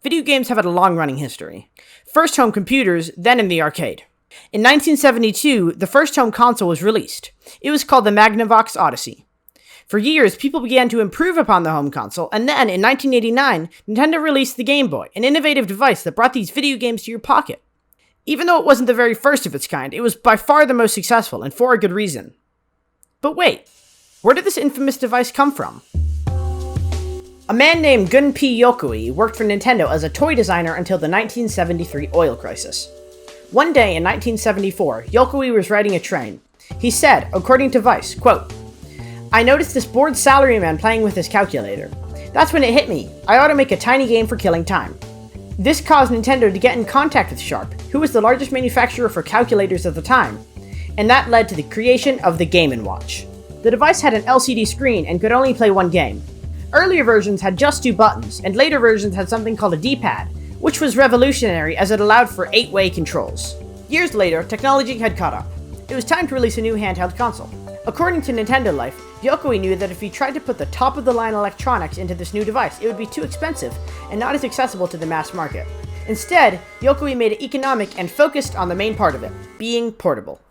Video games have had a long-running history. First home computers, then in the arcade. In 1972, the first home console was released. It was called the Magnavox Odyssey. For years, people began to improve upon the home console, and then, in 1989, Nintendo released the Game Boy, an innovative device that brought these video games to your pocket. Even though it wasn't the very first of its kind, it was by far the most successful, and for a good reason. But wait, where did this infamous device come from? A man named Gunpei Yokoi worked for Nintendo as a toy designer until the 1973 oil crisis. One day in 1974, Yokoi was riding a train. He said, according to Vice, quote, "I noticed this bored salaryman playing with his calculator. That's when it hit me. I ought to make a tiny game for killing time." This caused Nintendo to get in contact with Sharp, who was the largest manufacturer for calculators at the time, and that led to the creation of the Game & Watch. The device had an LCD screen and could only play one game. Earlier versions had just 2 buttons, and later versions had something called a D-pad, which was revolutionary as it allowed for 8-way controls. Years later, technology had caught up. It was time to release a new handheld console. According to Nintendo Life, Yokoi knew that if he tried to put the top-of-the-line electronics into this new device, it would be too expensive and not as accessible to the mass market. Instead, Yokoi made it economic and focused on the main part of it, being portable.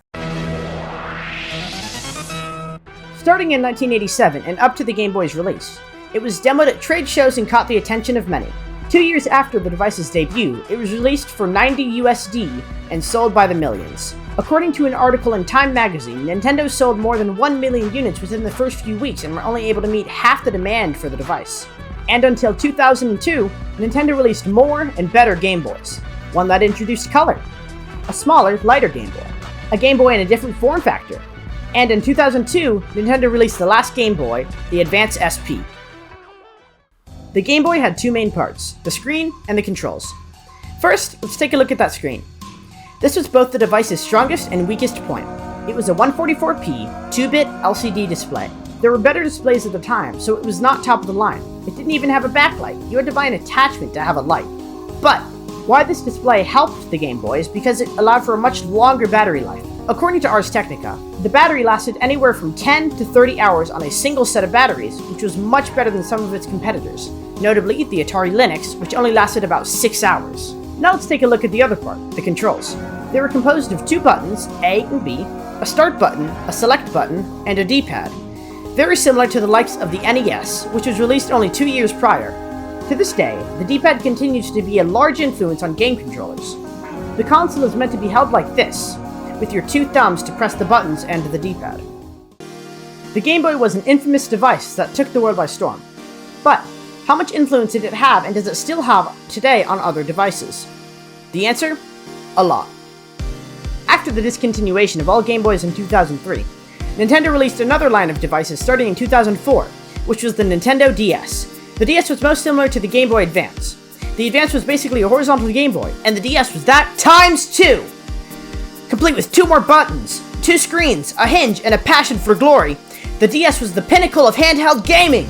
Starting in 1987 and up to the Game Boy's release, it was demoed at trade shows and caught the attention of many. 2 years after the device's debut, it was released for $90 USD and sold by the millions. According to an article in Time magazine, Nintendo sold more than 1 million units within the first few weeks and were only able to meet half the demand for the device. And until 2002, Nintendo released more and better Game Boys. One that introduced color, a smaller, lighter Game Boy, a Game Boy in a different form factor, and in 2002, Nintendo released the last Game Boy, the Advance SP. The Game Boy had 2 main parts, the screen and the controls. First, let's take a look at that screen. This was both the device's strongest and weakest point. It was a 144p, 2-bit LCD display. There were better displays at the time, so it was not top of the line. It didn't even have a backlight. You had to buy an attachment to have a light. But why this display helped the Game Boy is because it allowed for a much longer battery life. According to Ars Technica, the battery lasted anywhere from 10 to 30 hours on a single set of batteries, which was much better than some of its competitors, notably the Atari Lynx, which only lasted about 6 hours. Now let's take a look at the other part, the controls. They were composed of 2 buttons, A and B, a start button, a select button, and a D-pad. Very similar to the likes of the NES, which was released only 2 years prior. To this day, the D-pad continues to be a large influence on game controllers. The console is meant to be held like this, with your 2 thumbs to press the buttons and the D-pad. The Game Boy was an infamous device that took the world by storm. But how much influence did it have, and does it still have today on other devices? The answer? A lot. After the discontinuation of all Game Boys in 2003, Nintendo released another line of devices starting in 2004, which was the Nintendo DS. The DS was most similar to the Game Boy Advance. The Advance was basically a horizontal Game Boy, and the DS was that times 2! Complete with 2 more buttons, 2 screens, a hinge, and a passion for glory, the DS was the pinnacle of handheld gaming!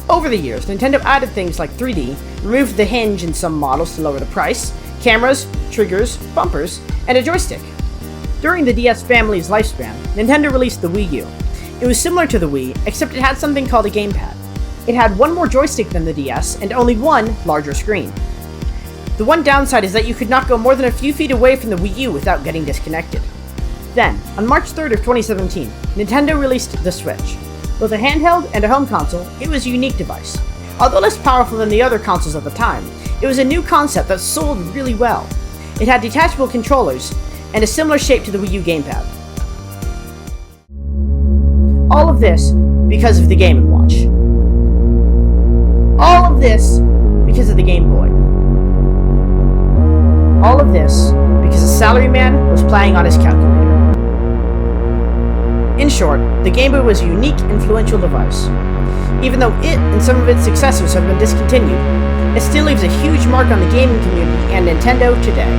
Over the years, Nintendo added things like 3D, removed the hinge in some models to lower the price, cameras, triggers, bumpers, and a joystick. During the DS family's lifespan, Nintendo released the Wii U. It was similar to the Wii, except it had something called a gamepad. It had 1 more joystick than the DS, and only 1 larger screen. The one downside is that you could not go more than a few feet away from the Wii U without getting disconnected. Then, on March 3rd of 2017, Nintendo released the Switch. Both a handheld and a home console, it was a unique device. Although less powerful than the other consoles at the time, it was a new concept that sold really well. It had detachable controllers, and a similar shape to the Wii U gamepad. All of this because of the Game & Watch. All of this because of the Game Boy. All of this because a salaryman was playing on his calculator. In short, the Game Boy was a unique, influential device. Even though it and some of its successors have been discontinued, it still leaves a huge mark on the gaming community and Nintendo today.